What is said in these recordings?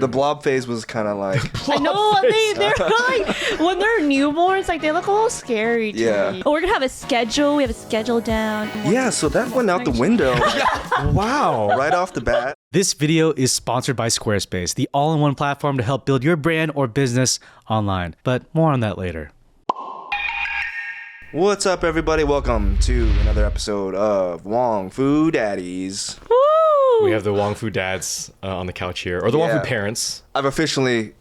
The blob phase was kind of like... I know, they're like, when they're newborns, like they look a little scary to me. Oh, we're gonna have a schedule. We have a schedule down. Yeah, so that went out the window. Wow. Right off the bat. This video is sponsored by Squarespace, the all-in-one platform to help build your brand or business online. But more on that later. What's up, everybody? Welcome to another episode of Wong Fu Daddies. We have the Wong Fu dads on the couch here, or the Wong Fu parents. I've officially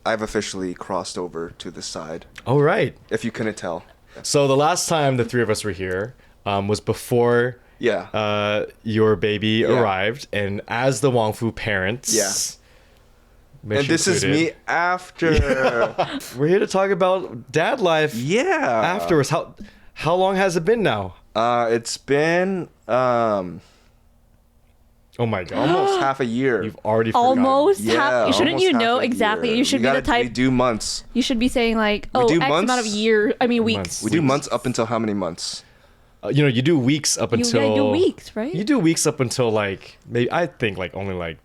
crossed over to this side. Oh, right. If you couldn't tell. So the last time the three of us were here was before your baby arrived, and as the Wong Fu parents. And this is me after. We're here to talk about dad life. Yeah. Afterwards, how long has it been now? It's been oh my god, almost half a year. You've already forgotten. Almost Yeah, half. Shouldn't you almost know half a exactly? year. You should be the type. We do months. You should be saying like, oh, do X months? amount of years. I mean weeks. We do months up until how many months? You do weeks up until. You do weeks, right? You do weeks up until like maybe I think like only like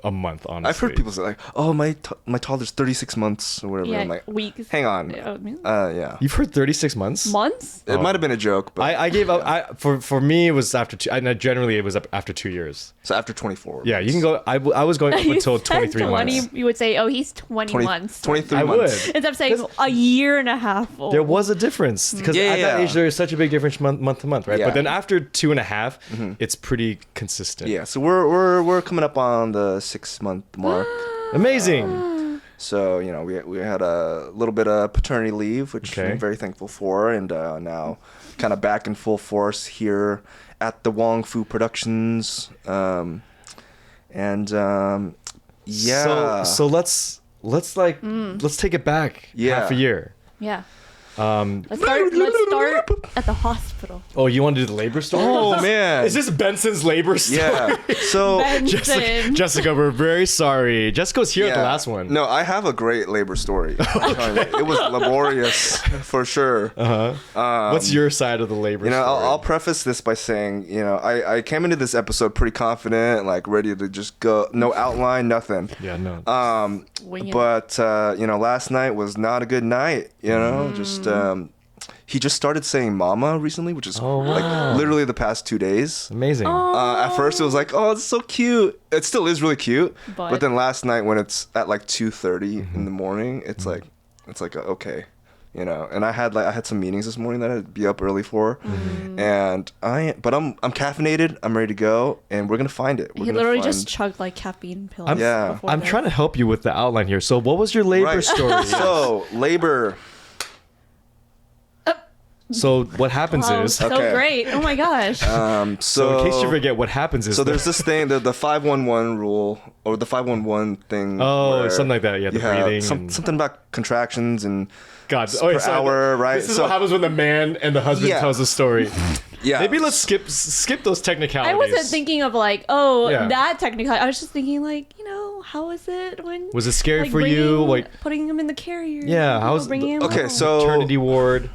a month. Honestly, I've heard people say like, "Oh, my toddler's 36 months or whatever." Yeah, I'm like, weeks. hang on. Yeah. You've heard 36 months? Months? It might have been a joke, but I gave up. For me, it was after two. Generally, it was up after 2 years. So after 24. Yeah, you can go. I was going up You until said 23 20, months. You would say, oh, he's 20 months. 23 I months. would. Instead of saying a year and a half old. There was a difference because at that age there is such a big difference month to month, right? Yeah. But then after 2.5, it's pretty consistent. Yeah, so we're coming up on the 6-month mark. Amazing. So we had a little bit of paternity leave, which I'm very thankful for, and now kind of back in full force here at the Wong Fu Productions, So let's take it back half a year. Yeah. Let's start at the hospital. Oh, you want to do the labor story? Oh man, Is this Benson's labor story? yeah. So Benson. Jessica, we're very sorry. Jessica was here at the last one. No, I have a great labor story. I'm telling you. It was laborious for sure. What's your side of the labor story? I'll preface this by saying, I came into this episode pretty confident, like ready to just go, no outline, nothing. Yeah, no. But last night was not a good night. He just started saying "mama" recently, which is like literally the past 2 days. Amazing. At first, it was like, "Oh, it's so cute." It still is really cute. But then last night, when it's at like 2:30 in the morning, it's like okay. And I had some meetings this morning that I'd be up early for, and I'm caffeinated. I'm ready to go, and we're gonna find it. He literally just chugged like caffeine pills. I'm trying to help you with the outline here. So, what was your labor story? So labor. So what happens is so great. Oh my gosh. so in case you forget, what happens is so there's this thing, the 511 rule or the 511 thing. Oh, something like that. Yeah, the breathing. Something about contractions and God per hour, right? This is what happens when the man and the husband tells the story. Yeah. Maybe let's skip those technicalities. I wasn't thinking of like, that technicality. I was just thinking like, how is it when was it scary for you? Like putting him in the carrier? Yeah, how's bringing him home. So maternity ward.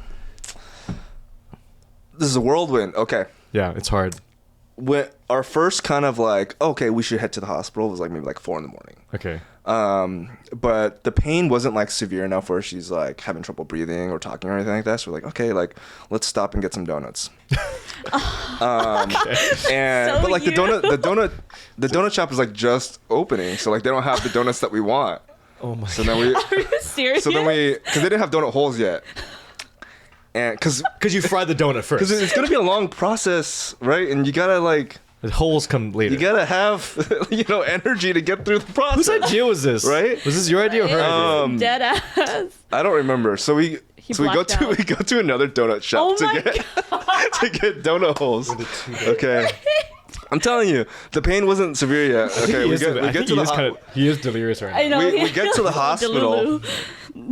This is a whirlwind. Okay. Yeah, it's hard. When our first kind of like, okay, we should head to the hospital was like maybe like 4 a.m. Okay. But the pain wasn't like severe enough where she's like having trouble breathing or talking or anything like that. So we're like, okay, like let's stop and get some donuts. But like the donut shop is like just opening, so like they don't have the donuts that we want. Oh my. So then we. Are you serious? So then because they didn't have donut holes yet. And because you fried the donut first. Because it's gonna be a long process, right? And you gotta like the holes come later. You gotta have energy to get through the process. Whose idea was this? Right? Was this your idea or her idea? Dead ass. I don't remember. So we go to another donut shop to get donut holes. Okay. I'm telling you, the pain wasn't severe yet. Okay, we get to the he is delirious right now. I know. We get to the hospital.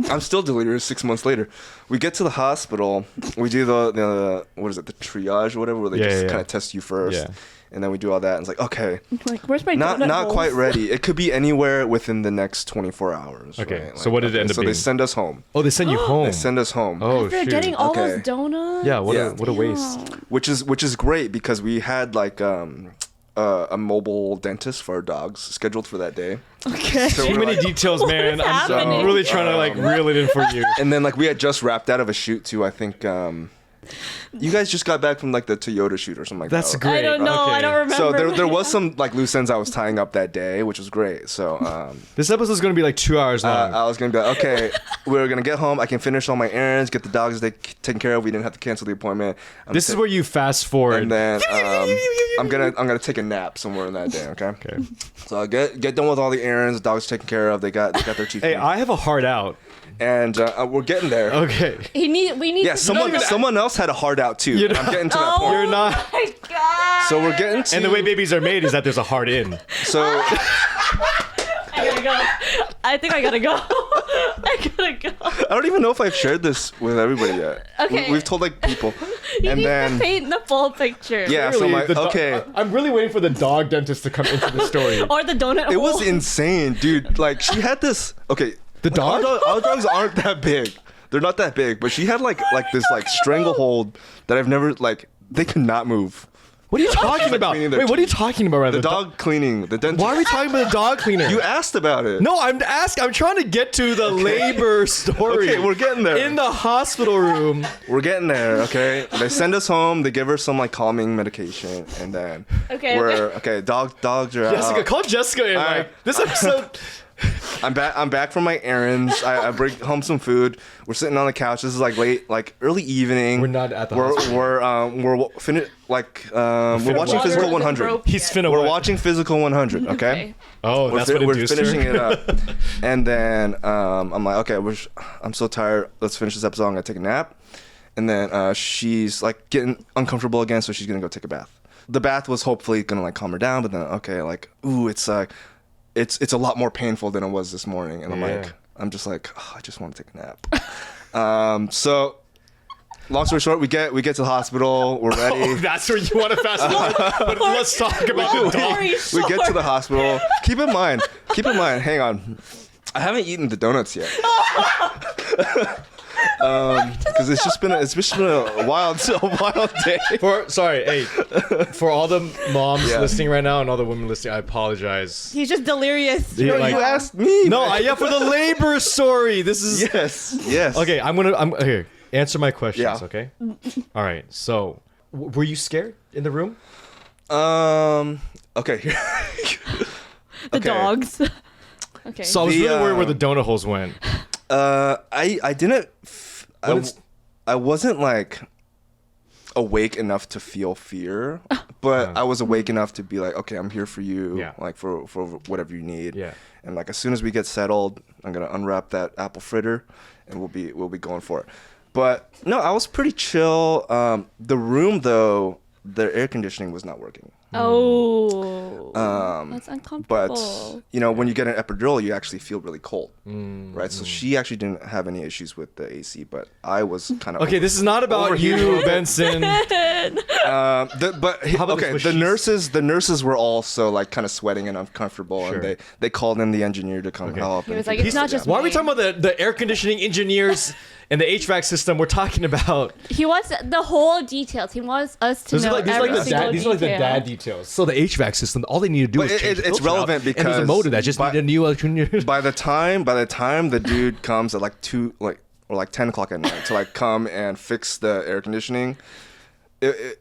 I'm still delirious 6 months later. We get to the hospital. We do the what is it, the triage or whatever, where they just kind of test you first. Yeah. And then we do all that, and it's like, okay, like, where's my not holes? quite ready. It could be anywhere within the next 24 hours. Okay, right? so what did it end up being? So they send us home. Oh, they send you home. They send us home. Oh, After shoot. getting all those donuts. Yeah, what a waste. Which is great because we had like a a mobile dentist for our dogs scheduled for that day. Okay. So Too many details, man. I'm really trying to like reel it in for you. And then like we had just wrapped out of a shoot too. I think you guys just got back from like the Toyota shoot or something like That's that. great. I don't know. Okay. I don't remember. So there was some like loose ends I was tying up that day, which was great. So This episode's gonna be like 2 hours long. I was gonna be like, okay, we're gonna get home. I can finish all my errands, get the dogs taken care of. We didn't have to cancel the appointment. This is where you fast forward. And then I'm gonna take a nap somewhere in that day. Okay. Okay. So I get done with all the errands. The dogs taken care of. They got their teeth. Hey, I have a heart out. And we're getting there. Okay. We need. Yeah, someone else had a heart out too. And I'm getting to that point. You're not. Oh my god. So we're getting to. And the way babies are made is that there's a heart in. So I gotta go. I think I gotta go. I gotta go. I don't even know if I've shared this with everybody yet. Okay. We've told like people. You And need then to paint the full picture. yeah, so I'm like, The do- okay. I'm really waiting for the dog dentist to come into the story. Or the donut. It was hole. insane, dude. Like she had this. Okay, The dog? Our dogs aren't that big. They're not that big, but she had like this like stranglehold that I've never like. They could not move. What are you talking about? cleaning Wait, their what are you talking about right The now? dog cleaning. The dentist. Why are we talking about the dog cleaner? You asked about it. No, I'm trying to get to the labor story. Okay, we're getting there. In the hospital room. We're getting there, okay? They send us home. They give her some like calming medication, and then we're okay. Dogs are Jessica, out. call Jessica in. All Like, right. this episode. I'm back from my errands. I bring home some food. We're sitting on the couch. This is like late, like early evening. We're not at the We're hospital. we're watching Water Physical the 100. rope. He's finna We're what? watching Physical 100. Okay. Okay. Oh, that's what we're induced finishing her? it up, and then I'm like, okay, I'm so tired. Let's finish this episode. I'm gonna take a nap, and then she's like getting uncomfortable again, so she's gonna go take a bath. The bath was hopefully gonna like calm her down, but then okay, like it's like it's a lot more painful than it was this morning, and I'm just like, oh, I just want to take a nap. So. Long story short, we get to the hospital. We're ready. Oh, that's where you want to fast forward. But let's talk about the dog. We get to the hospital. Keep in mind. Hang on. I haven't eaten the donuts yet. Because it's just been a wild day. For all the moms listening right now and all the women listening, I apologize. He's just delirious. Yeah, No, like- you asked me. No, man. for the labor story. This is Yes. okay. I'm here. Answer my questions, Yeah. okay? All right. So, were you scared in the room? Okay. The dogs. Okay. So I was really worried where the donut holes went. I didn't. I wasn't like awake enough to feel fear, but I was awake enough to be like, okay, I'm here for you. Yeah. Like for whatever you need. Yeah. And like as soon as we get settled, I'm gonna unwrap that apple fritter, and we'll be going for it. But no, I was pretty chill. The room though, the air conditioning was not working. Oh. That's But uncomfortable. when you get an epidural, you actually feel really cold, right? So she actually didn't have any issues with the AC, but I was kind of Okay, this is not about you, Benson. How about this? the nurses were also like kind of sweating and uncomfortable, Sure. and they called in the engineer to come help. He was and like, it's not just Why are we me. talking about the air conditioning engineers and the HVAC system? We're talking about He wants the whole details. He wants us to know every single detail. details. So the HVAC system, all they need to do But is change the it's filter out, relevant and there's a because motor that just by- needed a new electronic. by the time the dude comes at like 2 or 10 o'clock at night to like come and fix the air conditioning, it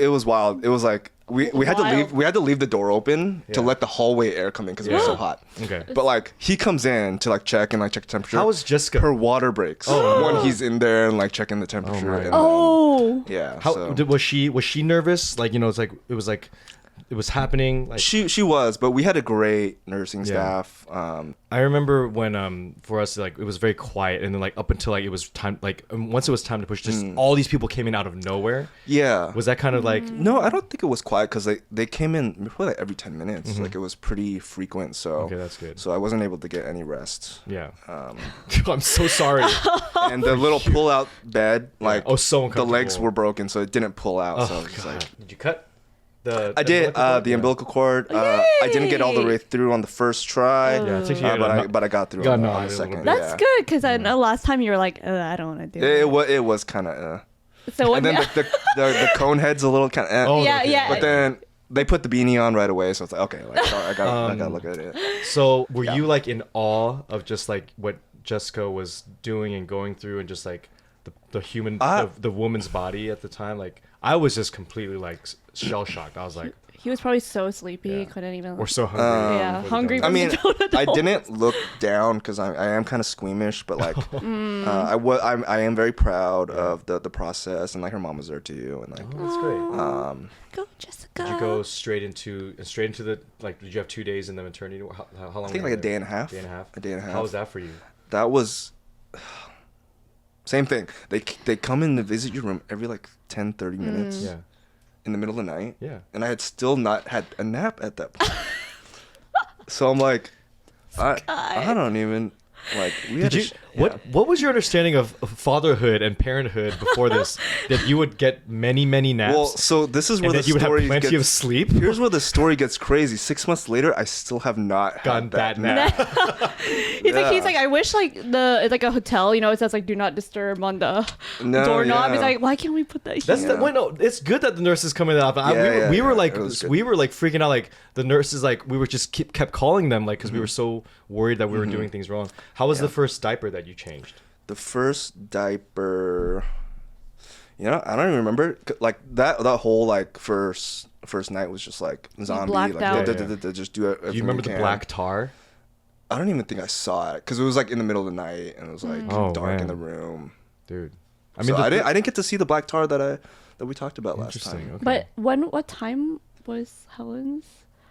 was wild. It was like we had to leave the door open to let the hallway air come in because it was so hot. Okay. But like he comes in to like check the temperature. How was Jessica? Her water breaks when he's in there and like checking the temperature. my and Oh. then, yeah. How so. was she nervous? Like it was happening. Like She was, but we had a great nursing staff. I remember when for us like it was very quiet, and then like up until like it was time, like once it was time to push, just all these people came in out of nowhere. Yeah. Was that kind of like No, I don't think it was quiet because they came in probably like every 10 minutes. Like it was pretty frequent. So Okay, that's good. So I wasn't able to get any rest. yeah? I'm so sorry. And the little pull-out bed, like Oh, so the uncomfortable. legs were broken, so it didn't pull out. so Oh I was just god! like, Did you cut the? I did the Yeah. umbilical cord. I didn't get all the way through on the first try. Yeah, it takes you but I got through got on gnawed the a second. little bit. That's yeah. good because I know last time you were like, I don't want to do It was kind of. So what? And then the cone head's a little kind of. Oh, yeah, okay. yeah. But then they put the beanie on right away, so it's like, okay, like, sorry, I gotta look at it. So were you like in awe of just like what Jessica was doing and going through, and just like the human, the woman's body at the time? Like, I was just completely like shell shocked. I was like, he was probably so sleepy, couldn't even. Or so hungry. Hungry. I mean, I didn't look down because I am kind of squeamish, but like, I am very proud of the process, and like her mom was there too, and like, that's great. Go Jessica. Did you go straight into the, like, did you have 2 days in the maternity? How long? I think like a day and a half. A day and a half. How was that for you? That was same thing. They come in to visit your room every like 10-30 minutes. Yeah. In the middle of the night. Yeah. And I had still not had a nap at that point. So I'm like, I don't even like. What was your understanding of fatherhood and parenthood before this? That you would get many naps. Well, so this is where the you would have story plenty of sleep. Here's where the story gets crazy. 6 months later, I still have not gotten had that nap. He's like, I wish like it's like a hotel, it says like do not disturb on the doorknob. He's like, why can't we put that here? No, it's good that the nurses come in. We were like freaking out. Like the nurses, like we were just kept calling them, like because we were so worried that we were doing things wrong. How was the first diaper that you changed? The first diaper, I don't even remember. Like that whole like first night was just like zombie. Blacked out. Just do it. Do you remember the black tar? I don't even think I saw it because it was like in the middle of the night and it was like dark in the room. Dude, I mean, I didn't get to see the black tar that we talked about last time. Okay. But what time was Helen's?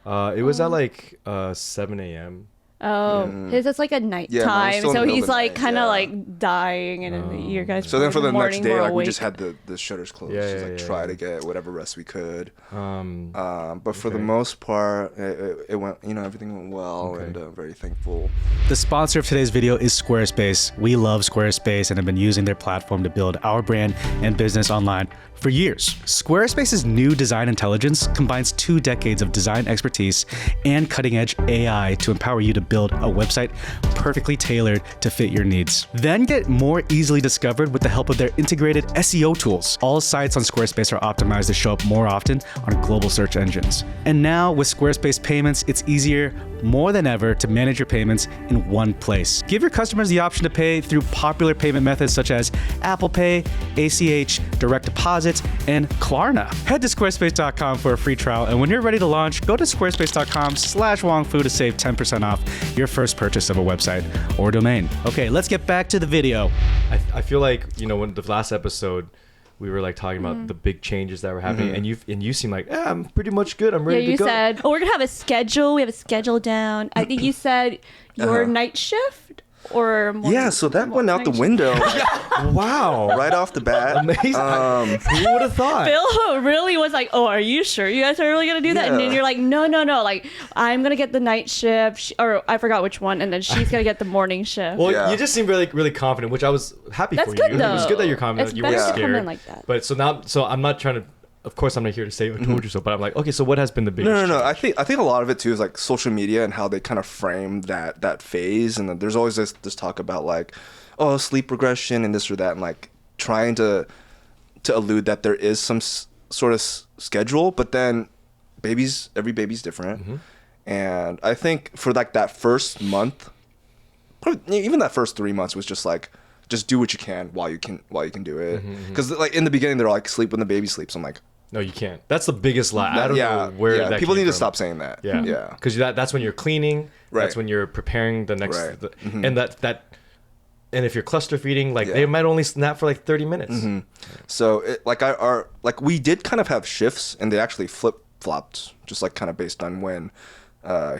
It was at like 7 a.m. Oh, his is like a nighttime, so he's like kind of like dying, and you guys. So then for the next day, like awake. we just had the shutters closed, try to get whatever rest we could. But for the most part, it went. Everything went well, and very thankful. The sponsor of today's video is Squarespace. We love Squarespace and have been using their platform to build our brand and business online for years. Squarespace's new design intelligence combines 2 decades of design expertise and cutting-edge AI to empower you to build a website perfectly tailored to fit your needs. Then get more easily discovered with the help of their integrated SEO tools. All sites on Squarespace are optimized to show up more often on global search engines. And now with Squarespace Payments, it's easier more than ever to manage your payments in one place. Give your customers the option to pay through popular payment methods such as Apple Pay, ACH, direct deposit, and Klarna. Head to squarespace.com for a free trial, and when you're ready to launch, go to squarespace.com/wongfu to save 10% off your first purchase of a website or domain. Okay, let's get back to the video. I feel like, when the last episode we were like talking about the big changes that were happening, and you seem like, I'm pretty much good. I'm ready to go. You said, we're gonna have a schedule. We have a schedule down. I think you said your night shift or morning, so that went out the window. Wow! Right off the bat. Amazing. Who would have thought? Bill really was like, "Oh, are you sure you guys are really gonna do that?" And then you're like, "No. Like, I'm gonna get the night shift, or I forgot which one, and then she's gonna get the morning shift." Well, you just seem really, really confident, which I was happy for you. That's good, though. It was good that you're confident. It's You better weren't to scared. come in like that. But so I'm not trying to. Of course, I'm not here to say I told you so, but I'm like, okay, so what has been the biggest change? No. I think a lot of it too is like social media and how they kind of frame that phase, and then there's always this talk about like, sleep regression and this or that, and like trying to allude that there is some sort of schedule, but then every baby's different, and I think for like that first month, probably even that first 3 months was just like, just do what you can while you can do it, because like in the beginning they're like, sleep when the baby sleeps. I'm like, no, you can't. That's the biggest lie. I don't know where that people came need to from. stop saying that. Yeah. Because that's when you're cleaning. Right. That's when you're preparing the next. And and if you're cluster feeding, like they might only nap for like 30 minutes. So we did kind of have shifts, and they actually flip-flopped, just like kind of based on when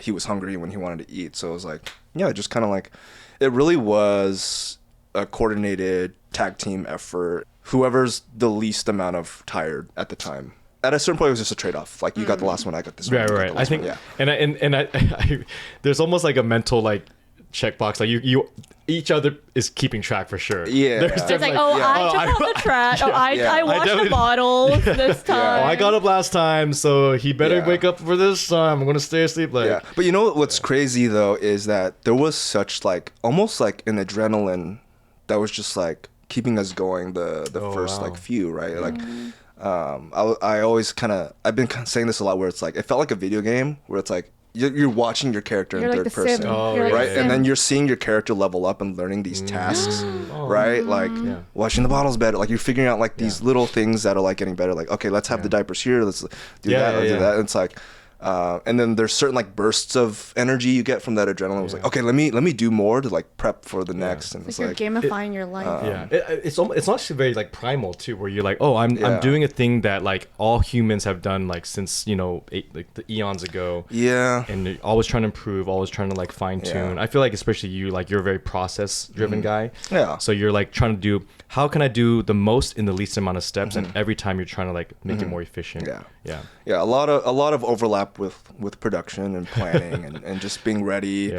he was hungry, when he wanted to eat. So it was like, just kind of like, it really was a coordinated tag team effort. Whoever's the least amount of tired at the time. At a certain point, it was just a trade-off. Like, you got the last one, I got this one. Right. I think, and I there's almost like a mental like checkbox. Like you each other is keeping track for sure. Yeah. It's like, I took out the trash. I washed the bottles this time. I got up last time, so he better wake up for this time. I'm gonna stay asleep. But you know what's crazy though is that there was such like almost like an adrenaline that was just like keeping us going the first like few, right? Like I always I've been saying this a lot, where it's like it felt like a video game where it's like you're watching your character in third person, right? And then you're seeing your character level up and learning these tasks, right? Like washing the bottles better. Like you're figuring out like these little things that are like getting better. Like, okay, let's have the diapers here. Let's do that. Let's do that. And it's like, and then there's certain like bursts of energy you get from that adrenaline. It was like, okay, let me do more to like prep for the next. And it's like you're gamifying your life. It's actually very like primal too, where you're like, oh, I'm doing a thing that like all humans have done like since like the eons ago. Yeah. And you're always trying to improve, always trying to like fine tune. I feel like especially you, like you're a very process driven guy. Yeah. So you're like trying to do, how can I do the most in the least amount of steps, and every time you're trying to like make it more efficient. Yeah. A lot of overlap with production and planning and just being ready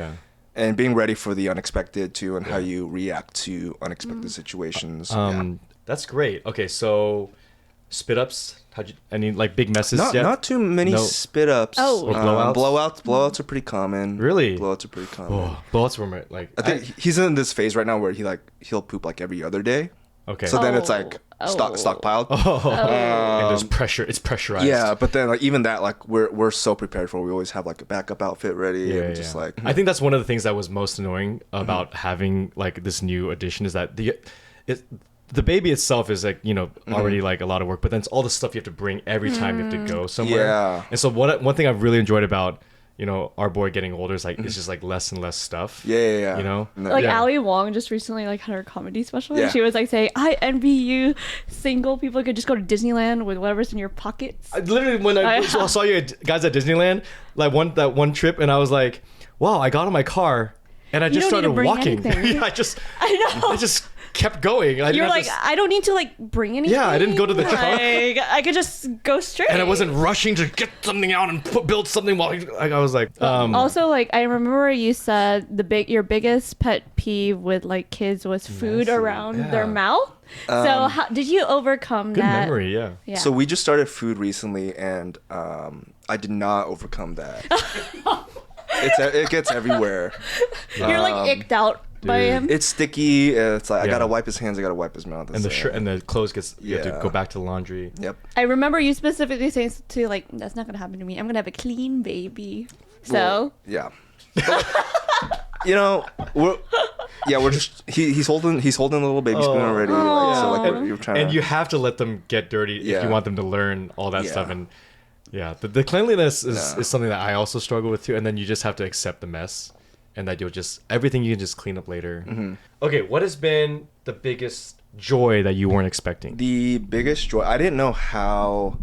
and being ready for the unexpected too, and how you react to unexpected situations. That's great. Okay, so spit ups, any like big messes yet? Not too many spit ups. Or blowouts are pretty common. Really? Blowouts are pretty common. Blowouts were like, I think he's in this phase right now where he'll poop like every other day. Okay. So then it's like stockpiled. And there's pressure. It's pressurized. Yeah, but then like even that, like we're so prepared for it. We always have like a backup outfit ready. And just like I think that's one of the things that was most annoying about having like this new addition, is that the baby itself is like, already like a lot of work, but then it's all the stuff you have to bring every time you have to go somewhere. Yeah. And so one thing I've really enjoyed about our boy getting older is like it's just like less and less stuff. Yeah. Like Ali Wong just recently like had her comedy special. And she was like saying, I envy you single people could just go to Disneyland with whatever's in your pockets. Literally when I saw you guys at Disneyland, like that one trip, and I was like, wow, I got in my car and I just started walking. I just kept going. You're like, I don't need to like bring anything. Yeah, I didn't go to the trunk. I could just go straight. And I wasn't rushing to get something out and build something while I was like. Also, like I remember you said your biggest pet peeve with like kids was food around their mouth. So how did you overcome good that? Good memory, yeah. So we just started food recently, and I did not overcome that. It gets everywhere. You're like icked out by him. It's sticky. It's like I gotta wipe his hands. I gotta wipe his mouth. And the shirt and the clothes you have to go back to the laundry. Yep. I remember you specifically saying to like, that's not gonna happen to me. I'm gonna have a clean baby. So yeah. We're just he's holding a little baby spoon already. So like you're trying. And you have to let them get dirty if you want them to learn all that stuff. And the cleanliness is something that I also struggle with too. And then you just have to accept the mess, and that everything you can just clean up later. Okay, what has been the biggest joy that you weren't expecting? The biggest joy, I didn't know how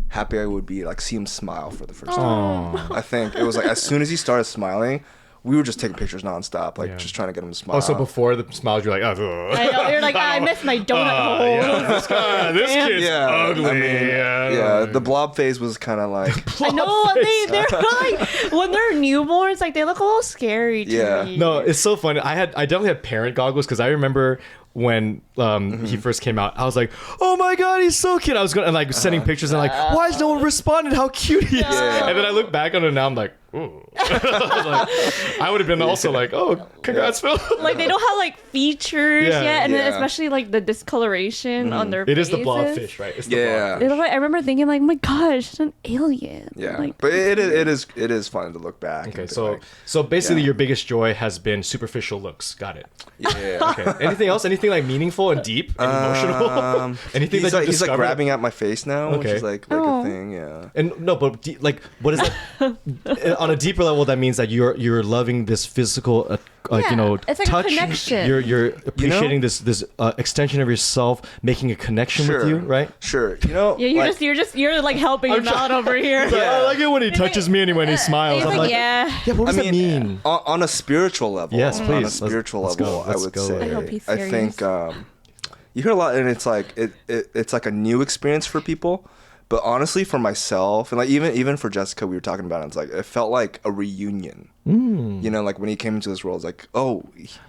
happy I would be, like see him smile for the first time. I think it was like as soon as he started smiling, we were just taking pictures nonstop, like just trying to get him to smile. Oh, so before the smiles, you're like, oh. I know, you're like, I miss my donut hole. This kid's ugly. I mean, the blob phase was kind of like. I know they're like when they're newborns, like they look a little scary to me. No, it's so funny. I definitely had parent goggles, because I remember when he first came out, I was like, oh my god, he's so cute. I was going like sending pictures and like, why is no one responding how cute he is? And then I look back on it now, I'm like, ooh. I would have been also like, oh, congrats, Phil. Like they don't have like features yet, and then especially like the discoloration on their faces. It is the blobfish, right? It's the blobfish. I remember thinking like, oh my gosh, it's an alien. Yeah, like, but it is fun to look back. Okay, so basically your biggest joy has been superficial looks. Got it. Yeah. Okay. Anything else? Anything like meaningful and deep and emotional? Anything that he's like grabbing at my face now, which is like a thing. Yeah. And no, but like, what is that? On a deeper level, that means that you're loving this physical, it's like touch. A connection. You're appreciating this extension of yourself, making a connection with you, right? Sure. You're like helping him out over here. I like it when he touches me and when he smiles. I'm like, what does that mean? On a spiritual level. Yes, please. On a spiritual level, I would say. I hope he's serious. I think you hear a lot, and it's like it's like a new experience for people. But honestly, for myself, and like even for Jessica, we were talking about it. It's like it felt like a reunion. Like when he came into this world, it's like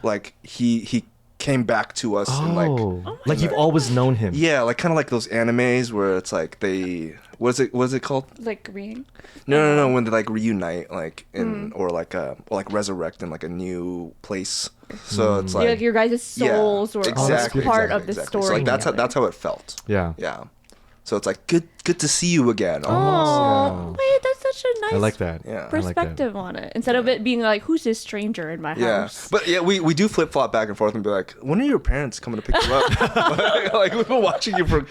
like he came back to us and like you've always known him. Yeah, like kind of like those animes where it's like they what's it called? Like reading? No, when they like reunite, like or like resurrect in like a new place. So it's like your guys' souls were part of the story. So like that's how it felt. Yeah. Yeah. So it's like good to see you again. Oh, wait, that's such a nice I like that. Yeah. perspective on it. Instead of it being like, who's this stranger in my Yeah, house? but yeah, we do flip flop back and forth and be like, when are your parents coming to pick you up? Like we've been watching you for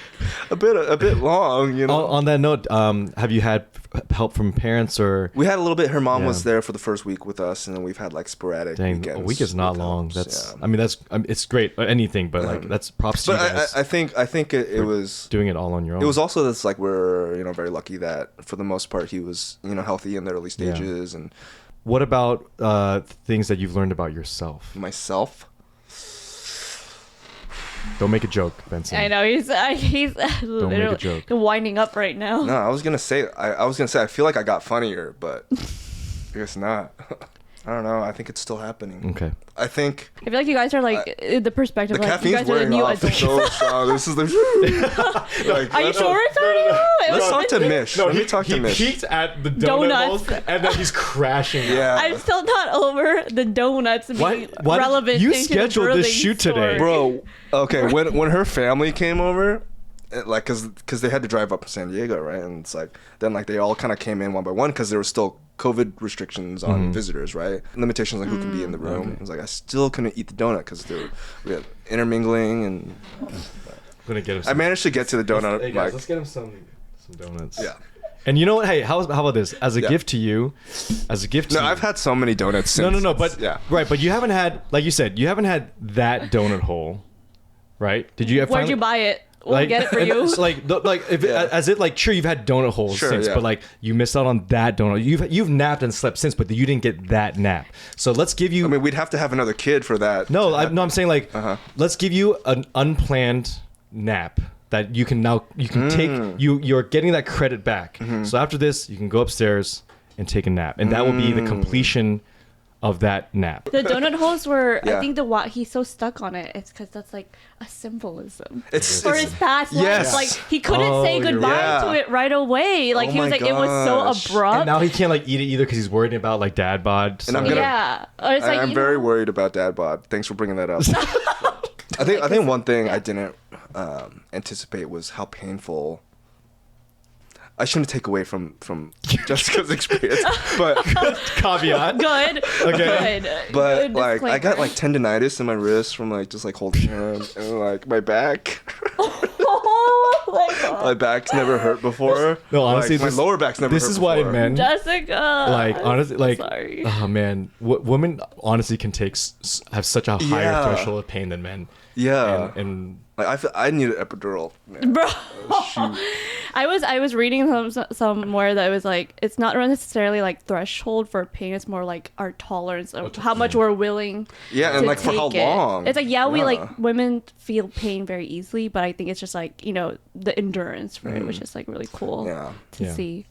a bit long, you know. On that note, have you had help from parents or? We had a little bit. Her mom Yeah. was there for the first week with us, and then we've had like sporadic Dang, weekends. a week is not with long. helps, That's yeah. I mean that's it's great anything, but like that's props to you But guys I think it was doing it all on your own. It was also this like we're very lucky that for the most part he was healthy in the early stages. And What about things that you've learned about yourself? myself. Don't make a joke, Benson. I know he's literally joke. winding up right now. No, I was gonna say I feel like I got funnier, but I guess not. I don't know. I think it's still happening. Okay. I think I feel like you guys are like the perspective. the Like, you caffeine's guys are the wearing new off adults. so strong. This is the. Like, Are you sure it's already Let's talk to Mish. Let me talk to He Mish. peeked at the Donuts. donuts and then he's crashing. Yeah. I'm still not over the donuts being Why did relevant. you to the scheduled this birthing shoot today? story. Bro, okay, when her family came over, like cuz they had to drive up to San Diego, right? And it's like then like they all kind of came in one by one cuz there were still COVID restrictions on visitors, right? Limitations on who can be in the room. Okay. It was like I still couldn't eat the donut cuz we had intermingling, and I'm gonna get him. I managed to get to the donut. Hey guys, like, let's get him some donuts. yeah. And you know what? Hey, how about this? As a Yeah. gift to you, No, I've had so many donuts since. No, but yeah. right, but you haven't had, like you said, you haven't had that donut hole, right? Did you? Where'd you buy it? We'll get it for and you. it's like if Yeah. as it like sure you've had donut holes Sure, since, yeah. but like you missed out on that donut. You've napped and slept since, but you didn't get that nap. So let's give you. I mean, we'd have to have another kid for that. No, I'm saying like Uh-huh. let's give you an unplanned nap that you can take. You're getting that credit back. Mm-hmm. So after this, you can go upstairs and take a nap, and that will be the completion of that nap. The donut holes were. Yeah. I think he's so stuck on it. It's because that's like a symbolism It's for his past Yes. life. Like he couldn't Oh, say you're goodbye right. to it right away. Like Oh he was my like it was so gosh. abrupt. And now he can't like eat it either because he's worried about like dad bod. And I'm gonna- yeah, or it's like I'm you very know, worried about dad bod. Thanks for bringing that up. I think one thing I didn't anticipate was how painful. I shouldn't take away from Jessica's experience, but caveat. Good. Okay. Good. but Good like I got disclaimer. like tendonitis in my wrist from like just like holding him, and like my back. Oh my god. My back's never hurt before. No, honestly, Like, my lower back's never This hurt is why before. men Jessica. like honestly like Sorry. oh man, women honestly can have such a higher Yeah. threshold of pain than men. Yeah. And Like I need an epidural. Man. Bro, Shoot. I was reading somewhere that it was like it's not necessarily like threshold for pain. It's more like our tolerance of how much we're willing. Yeah, and to like for how take it. long? It's like we like women feel pain very easily, but I think it's just like the endurance for it, which is like really cool Yeah. to Yeah. see.